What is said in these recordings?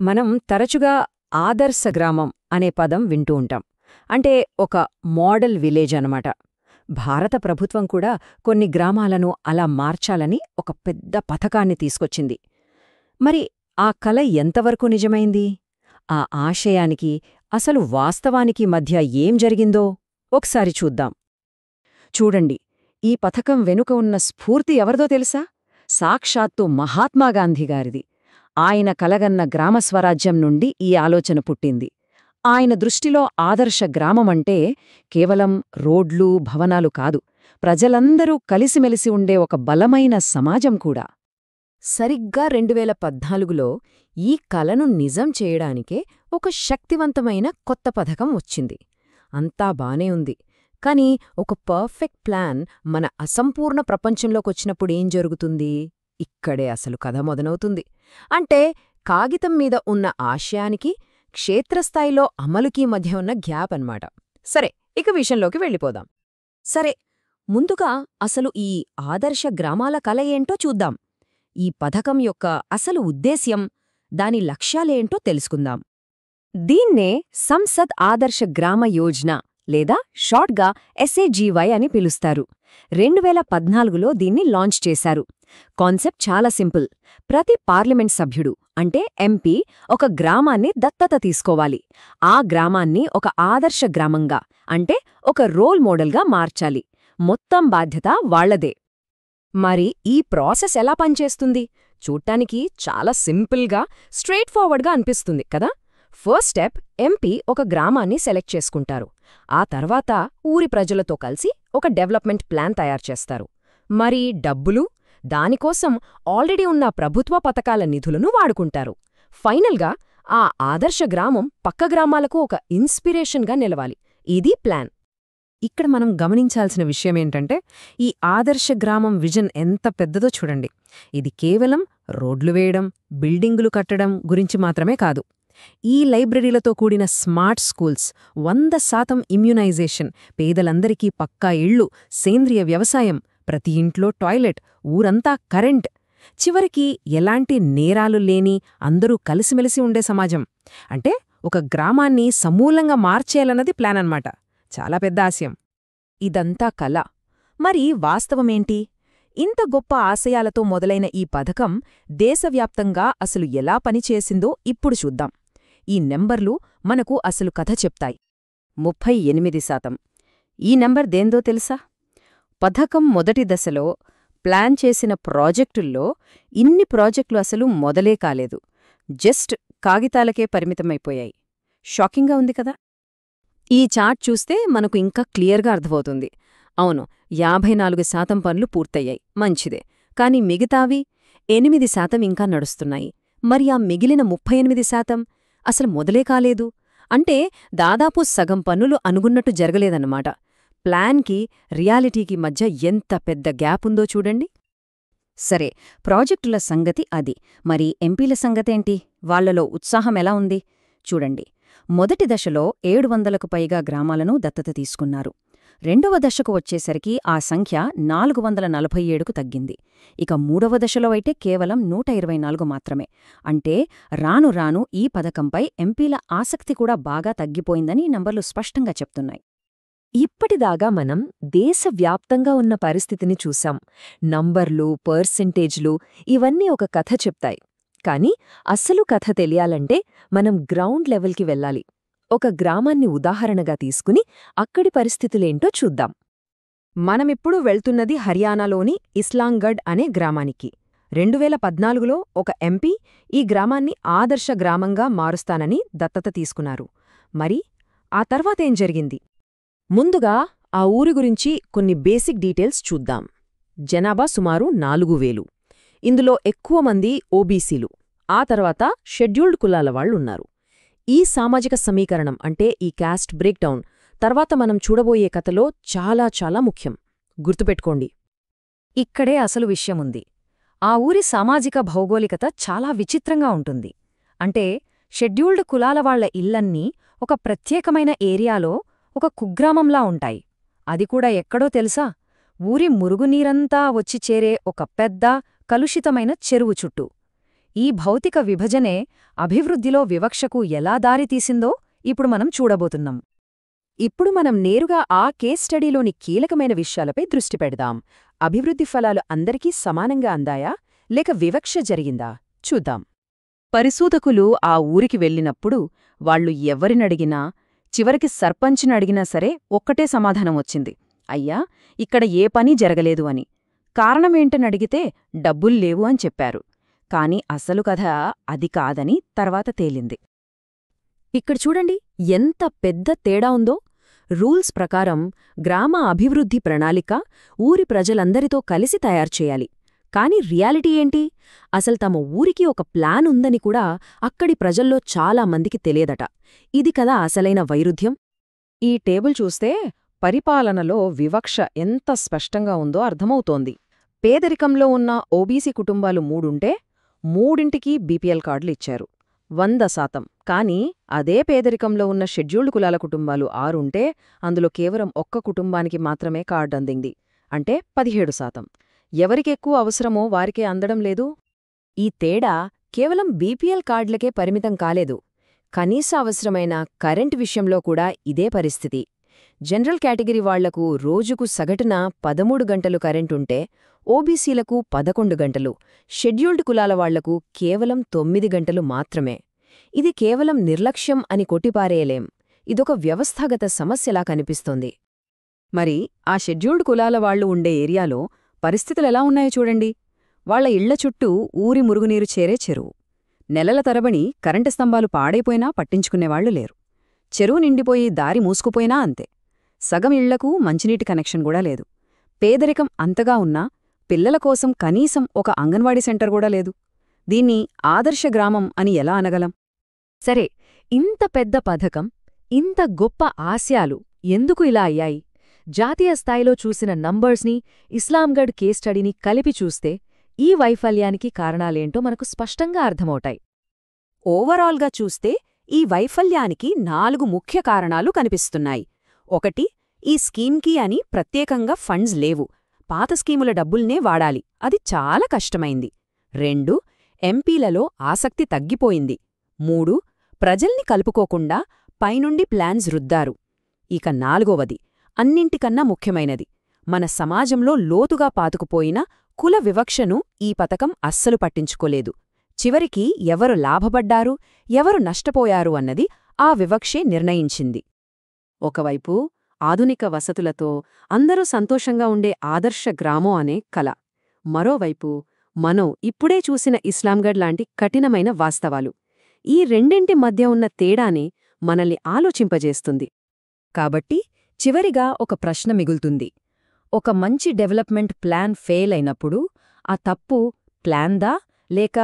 మనం తరచుగా ఆదర్శ గ్రామం అనే పదం వింటూ ఉంటాం. అంటే ఒక మోడల్ విలేజ్ అనమాట. భారత ప్రభుత్వం కూడా కొన్ని గ్రామాలను అలా మార్చాలని ఒక పెద్ద పథకాన్ని తీసుకొచ్చింది. మరి ఆ కల ఎంతవరకు నిజమైంది? ఆ ఆశయానికి, అసలు వాస్తవానికి మధ్య ఏం జరిగిందో ఒకసారి చూద్దాం. చూడండి, ఈ పథకం వెనుక ఉన్న స్ఫూర్తి ఎవరిదో తెలుసా? సాక్షాత్తు మహాత్మాగాంధీగారిది. ఆయన కలగన్న గ్రామస్వరాజ్యం నుండి ఈ ఆలోచన పుట్టింది. ఆయన దృష్టిలో ఆదర్శ గ్రామమంటే కేవలం రోడ్లు, భవనాలు కాదు, ప్రజలందరూ కలిసిమెలిసి ఉండే ఒక బలమైన సమాజం కూడా. సరిగ్గా 2014లో ఈ కలను నిజం చేయడానికే ఒక శక్తివంతమైన కొత్త పథకం వచ్చింది. అంతా బానే ఉంది. కాని ఒక పర్ఫెక్ట్ ప్లాన్ మన అసంపూర్ణ ప్రపంచంలోకొచ్చినప్పుడేం జరుగుతుంది? ఇక్కడే అసలు కథ మొదలవుతుంది. అంటే కాగితం మీద ఉన్న ఆశయానికి, క్షేత్రస్థాయిలో అమలుకీ మధ్య ఉన్న గ్యాప్ అన్నమాట. సరే, ఇక విషయంలోకి వెళ్ళిపోదాం. సరే, ముందుగా అసలు ఈ ఆదర్శ గ్రామాల కల ఏంటో చూద్దాం. ఈ పథకం యొక్క అసలు ఉద్దేశ్యం, దాని లక్ష్యాలేంటో తెలుసుకుందాం. దీన్నే సంసద్ ఆదర్శ గ్రామ యోజన లేదా షార్ట్గా ఎస్ఏజీవై అని పిలుస్తారు. 2014లో దీన్ని లాంచ్ చేశారు. కాన్సెప్ట్ చాలా సింపుల్. ప్రతి పార్లమెంట్ సభ్యుడు అంటే ఎంపీ ఒక గ్రామాన్ని దత్తత తీసుకోవాలి. ఆ గ్రామాన్ని ఒక ఆదర్శ గ్రామంగా అంటే ఒక రోల్ మోడల్గా మార్చాలి. మొత్తం బాధ్యత వాళ్లదే. మరి ఈ ప్రాసెస్ ఎలా పనిచేస్తుంది? చూడ్డానికి చాలా సింపుల్గా, స్ట్రెయిట్ ఫార్వర్డ్గా అనిపిస్తుంది కదా. ఫస్ట్ స్టెప్, ఎంపీ ఒక గ్రామాన్ని సెలెక్ట్ చేసుకుంటారు. ఆ తర్వాత ఊరి ప్రజలతో కలిసి ఒక డెవలప్మెంట్ ప్లాన్ తయారుచేస్తారు. మరి డబ్బులు? దానికోసం ఆల్రెడీ ఉన్న ప్రభుత్వ పథకాల నిధులను వాడుకుంటారు. ఫైనల్గా ఆ ఆదర్శ గ్రామం పక్క గ్రామాలకు ఒక ఇన్స్పిరేషన్గా నిలవాలి. ఇది ప్లాన్. ఇక్కడ మనం గమనించాల్సిన విషయమేంటంటే, ఈ ఆదర్శ గ్రామం విజన్ ఎంత పెద్దదో చూడండి. ఇది కేవలం రోడ్లు వేయడం, బిల్డింగులు కట్టడం గురించి మాత్రమే కాదు. ఈ లైబ్రరీలతో కూడిన స్మార్ట్ స్కూల్స్, 100% ఇమ్యునైజేషన్, పేదలందరికీ పక్కా ఇళ్ళు, సేంద్రియ వ్యవసాయం, ప్రతి ఇంట్లో టాయిలెట్, ఊరంతా కరెంట్, చివరికి ఎలాంటి నేరాలు లేని అందరూ కలిసిమెలిసి ఉండే సమాజం. అంటే ఒక గ్రామాన్ని సమూలంగా మార్చేయాలన్నది ప్లాన్ అన్నమాట. చాలా పెద్ద ఆశయం. ఇదంతా కల. మరి వాస్తవమేంటి? ఇంత గొప్ప ఆశయాలతో మొదలైన ఈ పథకం దేశవ్యాప్తంగా అసలు ఎలా పనిచేసిందో ఇప్పుడు చూద్దాం. ఈ నెంబర్లు మనకు అసలు కథ చెప్తాయి. 38%. ఈ నెంబర్ దేందో తెలుసా? పథకం మొదటి దశలో ప్లాన్ చేసిన ప్రాజెక్టుల్లో ఇన్ని ప్రాజెక్టులు అసలు మొదలే కాలేదు. జస్ట్ కాగితాలకే పరిమితమైపోయాయి. షాకింగ్గా ఉంది కదా. ఈ చార్ట్ చూస్తే మనకు ఇంకా క్లియర్గా అర్థమవుతుంది. అవును, 54% పనులు పూర్తయ్యాయి, మంచిదే. కాని మిగతావి 8% ఇంకా నడుస్తున్నాయి. మరి ఆ మిగిలిన 38% అసలు మొదలే కాలేదు. అంటే దాదాపు సగం పనులు అనుకున్నట్టు జరగలేదన్నమాట. ప్లాన్కి, రియాలిటీకి మధ్య ఎంత పెద్ద గ్యాప్ ఉందో చూడండి. సరే, ప్రాజెక్టుల సంగతి అది. మరి ఎంపీల సంగతేంటి? వాళ్లలో ఉత్సాహం ఎలా ఉంది? చూడండి, మొదటి దశలో 700కు పైగా గ్రామాలను దత్తత తీసుకున్నారు. రెండవ దశకు వచ్చేసరికి ఆ సంఖ్య 447కు తగ్గింది. ఇక మూడవ దశలో అయితే కేవలం 124 మాత్రమే. అంటే రాను రాను ఈ పథకంపై ఎంపీల ఆసక్తి కూడా బాగా తగ్గిపోయిందని నంబర్లు స్పష్టంగా చెప్తున్నాయి. ఇప్పటిదాకా మనం దేశవ్యాప్తంగా ఉన్న పరిస్థితిని చూసాం. నంబర్లు, పర్సెంటేజ్లు ఇవన్నీ ఒక కథ చెప్తాయి. కాని అస్సలు కథ తెలియాలంటే మనం గ్రౌండ్ లెవెల్కి వెళ్ళాలి. ఒక గ్రామాన్ని ఉదాహరణగా తీసుకుని అక్కడి పరిస్థితులేంటో చూద్దాం. మనమిప్పుడు వెళ్తున్నది హర్యానాలోని ఇస్లాంగఢ్ అనే గ్రామానికి. 2014లో ఒక ఎంపీ ఈ గ్రామాన్ని ఆదర్శ గ్రామంగా మారుస్తానని దత్తత తీసుకున్నారు. మరి ఆ తర్వాతేం జరిగింది? ముందుగా ఆ ఊరి గురించి కొన్ని బేసిక్ డీటెయిల్స్ చూద్దాం. జనాభా సుమారు 4000. ఇందులో ఎక్కువ మంది ఓబీసీలు. ఆ తర్వాత షెడ్యూల్డ్ కులాల వాళ్లున్నారు. ఈ సామాజిక సమీకరణం అంటే ఈ క్యాస్ట్ బ్రేక్డౌన్ తర్వాత మనం చూడబోయే కథలో చాలా చాలా ముఖ్యం. గుర్తుపెట్టుకోండి. ఇక్కడే అసలు విషయముంది. ఆ ఊరి సామాజిక భౌగోళికత చాలా విచిత్రంగా ఉంటుంది. అంటే షెడ్యూల్డ్ కులాల వాళ్ల ఇళ్లన్నీ ఒక ప్రత్యేకమైన ఏరియాలో ఒక కుగ్రామంలా ఉంటాయి. అది కూడా ఎక్కడో తెలుసా? ఊరి మురుగునీరంతా వచ్చి చేరే ఒక పెద్ద, కలుషితమైన చెరువు చుట్టూ. ఈ భౌతిక విభజనే అభివృద్ధిలో వివక్షకు ఎలా దారితీసిందో ఇప్పుడు మనం చూడబోతున్నాం. ఇప్పుడు మనం నేరుగా ఆ కేస్ స్టడీలోని కీలకమైన విషయాలపై దృష్టి పెడదాం. అభివృద్ధి ఫలాలు అందరికీ సమానంగా అందాయా, లేక వివక్ష జరిగిందా చూద్దాం. పరిశోధకులు ఆ ఊరికి వెళ్ళినప్పుడు వాళ్లు ఎవరినడిగినా, చివరికి సర్పంచ్నడిగినా సరే ఒక్కటే సమాధానం వచ్చింది: అయ్యా, ఇక్కడ ఏ పనీ జరగలేదు అని. కారణమేంటనడిగితే డబ్బుల్లేవు అని చెప్పారు. కాని అసలు కథ అది కాదని తర్వాత తేలింది. ఇక్కడ చూడండి ఎంత పెద్ద తేడా ఉందో. రూల్స్ ప్రకారం గ్రామ అభివృద్ధి ప్రణాళిక ఊరి ప్రజలందరితో కలిసి తయారుచేయాలి. కాని రియాలిటీ ఏంటి? అసలు తమ ఊరికి ఒక ప్లాన్ ఉందని కూడా అక్కడి ప్రజల్లో చాలా మందికి తెలియదట. ఇది కదా అసలైన వైరుధ్యం. ఈ టేబుల్ చూస్తే పరిపాలనలో వివక్ష ఎంత స్పష్టంగా ఉందో అర్థమవుతోంది. పేదరికంలో ఉన్న ఓబీసీ కుటుంబాలు 3 ఉంటే 3ంటికి బీపీఎల్ కార్డులు ఇచ్చారు, 100%. కానీ అదే పేదరికంలో ఉన్న షెడ్యూల్డ్ కులాల కుటుంబాలు 6 ఉంటే అందులో కేవలం ఒక్క కుటుంబానికి మాత్రమే కార్డు అందింది, అంటే 17%. ఎవరికెక్కువ అవసరమో వారికే అందడం లేదు. ఈ తేడా కేవలం బీపీఎల్ కార్డులకే పరిమితం కాలేదు. కనీస అవసరమైన కరెంట్ విషయంలో కూడా ఇదే పరిస్థితి. జనరల్ కేటగిరీ వాళ్లకు రోజుకు సగటున 13 గంటలు కరెంటుంటే ఓబీసీలకు 11 గంటలు, షెడ్యూల్డ్ కులాల వాళ్లకు కేవలం 9 గంటలు మాత్రమే. ఇది కేవలం నిర్లక్ష్యం అని కొట్టిపారేయలేం. ఇదొక వ్యవస్థాగత సమస్యలా కనిపిస్తోంది. మరి ఆ షెడ్యూల్డ్ కులాల వాళ్లు ఉండే ఏరియాలో పరిస్థితులెలా ఉన్నాయో చూడండి. వాళ్ల ఇళ్ల చుట్టూ ఊరి మురుగునీరు చేరే చెరువు. నెలల తరబడి కరెంటు స్తంభాలు పాడైపోయినా పట్టించుకునేవాళ్లు లేరు. చెరువు నిండిపోయి దారి మూసుకుపోయినా అంతే. సగం ఇళ్లకు మంచినీటి కనెక్షన్ కూడా లేదు. పేదరికం అంతగా ఉన్నా పిల్లల కోసం కనీసం ఒక అంగన్వాడీ సెంటర్ కూడా లేదు. దీన్ని ఆదర్శ గ్రామం అని ఎలా అనగలం? సరే, ఇంత పెద్ద పథకం, ఇంత గొప్ప ఆశయాలు ఎందుకు ఇలా అయ్యాయి? జాతీయ స్థాయిలో చూసిన నంబర్స్ని, ఇస్లాంగఢ్ కేస్ స్టడీని కలిపి చూస్తే ఈ వైఫల్యానికి కారణాలేంటో మనకు స్పష్టంగా అర్థమవుతాయి. ఓవరాల్గా చూస్తే ఈ వైఫల్యానికి 4 ముఖ్య కారణాలు కనిపిస్తున్నాయి. 1, ఈ స్కీమ్కి అని ప్రత్యేకంగా ఫండ్స్ లేవు. పాత స్కీముల డబ్బుల్నే వాడాలి, అది చాలా కష్టమైంది. 2, ఎంపీలలో ఆసక్తి తగ్గిపోయింది. 3, ప్రజల్ని కలుపుకోకుండా పైనుండి ప్లాన్స్ రుద్దారు. ఇక 4వది, అన్నింటికన్నా ముఖ్యమైనది, మన సమాజంలో లోతుగా పాతుకుపోయిన కుల వివక్షను ఈ పథకం అస్సలు పట్టించుకోలేదు. చివరికి ఎవరు లాభపడ్డారు, ఎవరు నష్టపోయారు అన్నది ఆ వివక్షే నిర్ణయించింది. ఒకవైపు ఆధునిక వసతులతో అందరూ సంతోషంగా ఉండే ఆదర్శ గ్రామం అనే కల, మరోవైపు మనం ఇప్పుడే చూసిన ఇస్లాంగఢ్ లాంటి కఠినమైన వాస్తవాలు. ఈ రెండింటి మధ్య ఉన్న తేడానే మనల్ని ఆలోచింపజేస్తుంది. కాబట్టి చివరిగా ఒక ప్రశ్న మిగులుతుంది. ఒక మంచి డెవలప్మెంట్ ప్లాన్ ఫెయిల్ అయినప్పుడు ఆ తప్పు ప్లాన్దా, లేక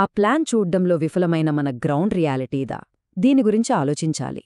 ఆ ప్లాన్ చూడ్డంలో విఫలమైన మన గ్రౌండ్ రియాలిటీదా? దీని గురించి ఆలోచించాలి.